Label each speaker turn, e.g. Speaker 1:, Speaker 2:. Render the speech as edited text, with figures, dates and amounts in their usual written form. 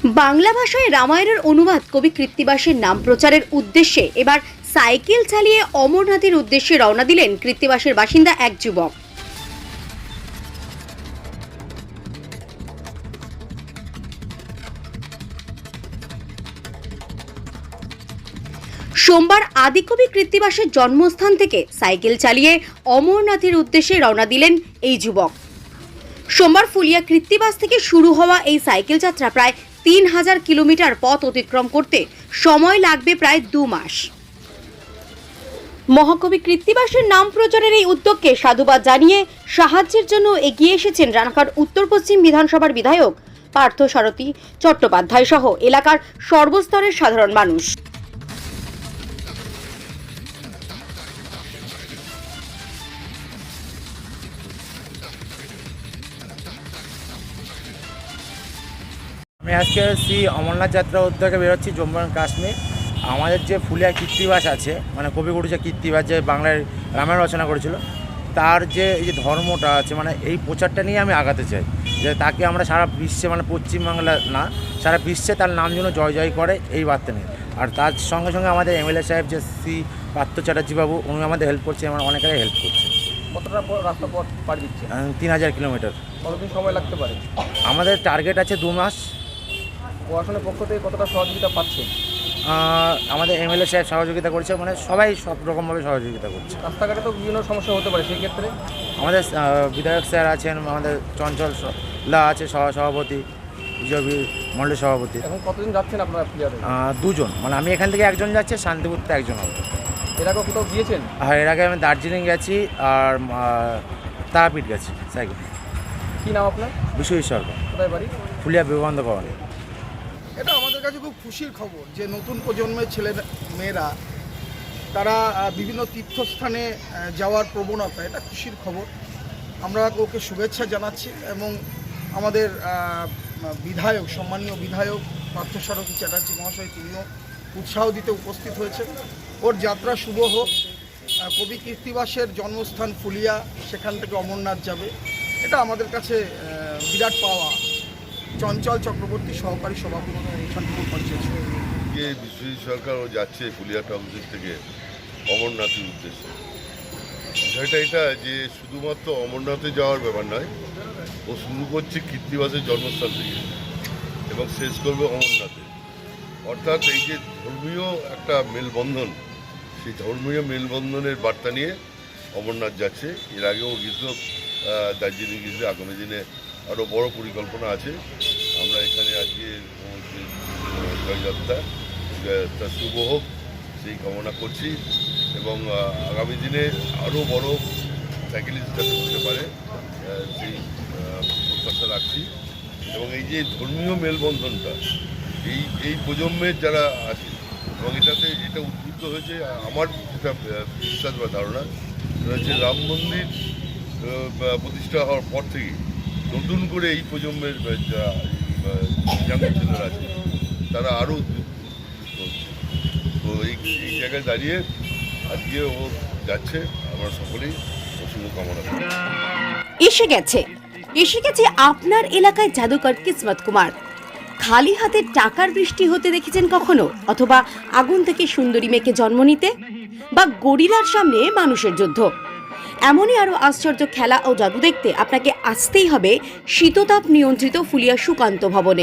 Speaker 1: বাংলা ভাষায় রামায়ণের অনুবাদ কবি কৃত্তিবাসের নাম প্রচারের উদ্দেশ্যে এবার সাইকেল চালিয়ে অমরনাথের উদ্দেশ্যে রওনা দিলেন কৃত্তিবাসের বাসিন্দা এক যুবক। সোমবার আদিকবি কৃত্তিবাসের জন্মস্থান থেকে সাইকেল চালিয়ে অমরনাথের উদ্দেশ্যে রওনা দিলেন এই যুবক। সোমবার ফুলিয়া কৃত্তিবাস থেকে শুরু হওয়া এই সাইকেল যাত্রা প্রায় ৩,০০০ কিলোমিটার পথ অতিক্রম করতে সময় লাগবে প্রায় ২ মাস। মহাকবি কৃত্তিবাসের নাম প্রচারের এই উদ্যোগকে সাধুবাদ জানিয়ে সাহায্যের জন্য এগিয়ে এসেছেন রানাঘাট উত্তর পশ্চিম বিধানসভার বিধায়ক পার্থসারথী চট্টোপাধ্যায় সহ এলাকার সর্বস্তরের সাধারণ মানুষ।
Speaker 2: আমি আজকে শ্রী অমরনাথ যাত্রা উদ্যোগে বেরোচ্ছি জম্মু অ্যান্ড কাশ্মীর। আমাদের যে ফুলিয়া কৃত্তিবাস আছে, মানে কবিগুরু যে কৃত্তিবাস যে বাংলায় রামায়ণ রচনা করেছিল, তার যে এই যে ধর্মটা আছে, মানে এই প্রচারটা নিয়ে আমি আগাতে চাই যে তাকে আমরা সারা বিশ্বে, মানে পশ্চিমবাংলা না সারা বিশ্বে তার নাম যেন জয় জয় করে, এই বার্তা নিয়ে। আর তার সঙ্গে সঙ্গে আমাদের এমএলএ সাহেব যে শ্রী পার্থ চ্যাটার্জি বাবু, উনি আমাদের হেল্প করছে, আমার অনেকেরাই হেল্প করছে।
Speaker 3: কতটা রাস্তা পথ পাড়ি দিচ্ছে?
Speaker 2: ৩,০০০ কিলোমিটার।
Speaker 3: কতদিন সময় লাগতে পারে?
Speaker 2: আমাদের টার্গেট আছে ২ মাস।
Speaker 3: প্রশাসনের পক্ষ থেকে কতটা সহযোগিতা পাচ্ছেন?
Speaker 2: আমাদের এমএলএ সাহেব সহযোগিতা করছে, মানে সবাই সব রকমভাবে সহযোগিতা করছে।
Speaker 3: রাস্তাঘাটে তো বিভিন্ন সমস্যা হতে পারে, সেই ক্ষেত্রে
Speaker 2: আমাদের বিধায়ক স্যার আছেন, আমাদের চঞ্চল লা আছে সভাপতি, বিজয় মন্ডলের সভাপতি।
Speaker 3: এখন কতদিন যাচ্ছেন আপনারা ফুলিয়াতে?
Speaker 2: ২ জন, মানে আমি এখান থেকে একজন যাচ্ছে, শান্তিপুরতে একজন হবে।
Speaker 3: এর আগে কোথাও গিয়েছেন?
Speaker 2: হ্যাঁ, এর আগে আমি দার্জিলিং গেছি আর তারাপীঠ গেছি সাইকেল।
Speaker 3: কী নাম আপনার?
Speaker 2: বিশ্বজিৎ সরকার।
Speaker 3: কোথায় বাড়ি?
Speaker 2: ফুলিয়া বিবেকানন্দ কলোনি।
Speaker 4: এটা আমাদের কাছে খুব খুশির খবর যে নতুন প্রজন্মের ছেলে মেয়েরা তারা বিভিন্ন তীর্থস্থানে যাওয়ার প্রবণতা, এটা খুশির খবর। আমরা ওকে শুভেচ্ছা জানাচ্ছি এবং আমাদের বিধায়ক, সম্মানীয় বিধায়ক পার্থসারথী চ্যাটার্জি মহাশয়, তিনিও উৎসাহ দিতে উপস্থিত হয়েছেন। ওর যাত্রা শুভ হোক। কবি কৃত্তিবাসের জন্মস্থান ফুলিয়া, সেখান থেকে অমরনাথ যাবে, এটা আমাদের কাছে বিরাট পাওয়া। চঞ্চল চক্রবর্তী, সহকারী সভাপতি, শান্তিপুর পঞ্চায়েত।
Speaker 5: বিশ্বজিৎ সরকার ও যাচ্ছে ফুলিয়া টাউনশিপ থেকে অমরনাথের উদ্দেশ্যে। বিষয়টা এটা যে শুধুমাত্র অমরনাথে যাওয়ার ব্যাপার নয়, ও শুরু করছে কৃত্তিবাসের জন্মস্থান থেকে এবং শেষ করবে অমরনাথে। অর্থাৎ এই যে ধর্মীয় একটা মেলবন্ধন, সেই ধর্মীয় মেলবন্ধনের বার্তা নিয়ে অমরনাথ যাচ্ছে। এর আগেও গিয়েছিল, দার্জিলিং গিয়েছিল। আগামী দিনে আরও বড় পরিকল্পনা আছে। আমরা এখানে আজকে জয়যাত্রা শুভ হোক সেই কামনা করছি এবং আগামী দিনে আরও বড় সাইকেলিস্ট যাতে হতে পারে সেই প্রত্যাশা রাখছি। এবং এই যে ধর্মীয় মেলবন্ধনটা এই প্রজন্মের যারা আছে, এবং এটাতে যেটা উদ্বুদ্ধ হয়েছে, আমার যেটা বিশ্বাস বা ধারণা, সেটা হচ্ছে রাম মন্দির প্রতিষ্ঠা হওয়ার পর থেকে নতুন করে এই প্রজন্মের ইয়াং ছেলেরা আছে, তারা আরও উদ্বুদ্ধ হচ্ছে। তো এই জায়গায় দাঁড়িয়ে আজকে ও যাচ্ছে, আমরা সকলেই শুভ কামনা করি।
Speaker 1: এসে গেছে আপনার এলাকায় জাদুকর কিসমত কুমার। খালি হাতে টাকার বৃষ্টি হতে দেখেছেন কখনো? অথবা আগুন থেকে সুন্দরী মেয়েকে জন্ম নিতে, বা গরিলার সামনে মানুষের যুদ্ধ? এমনই আরো আশ্চর্য খেলা ও জাদু দেখতে আপনাকে আসতেই হবে শীততাপ নিয়ন্ত্রিত ফুলিয়া সুকান্ত ভবনে।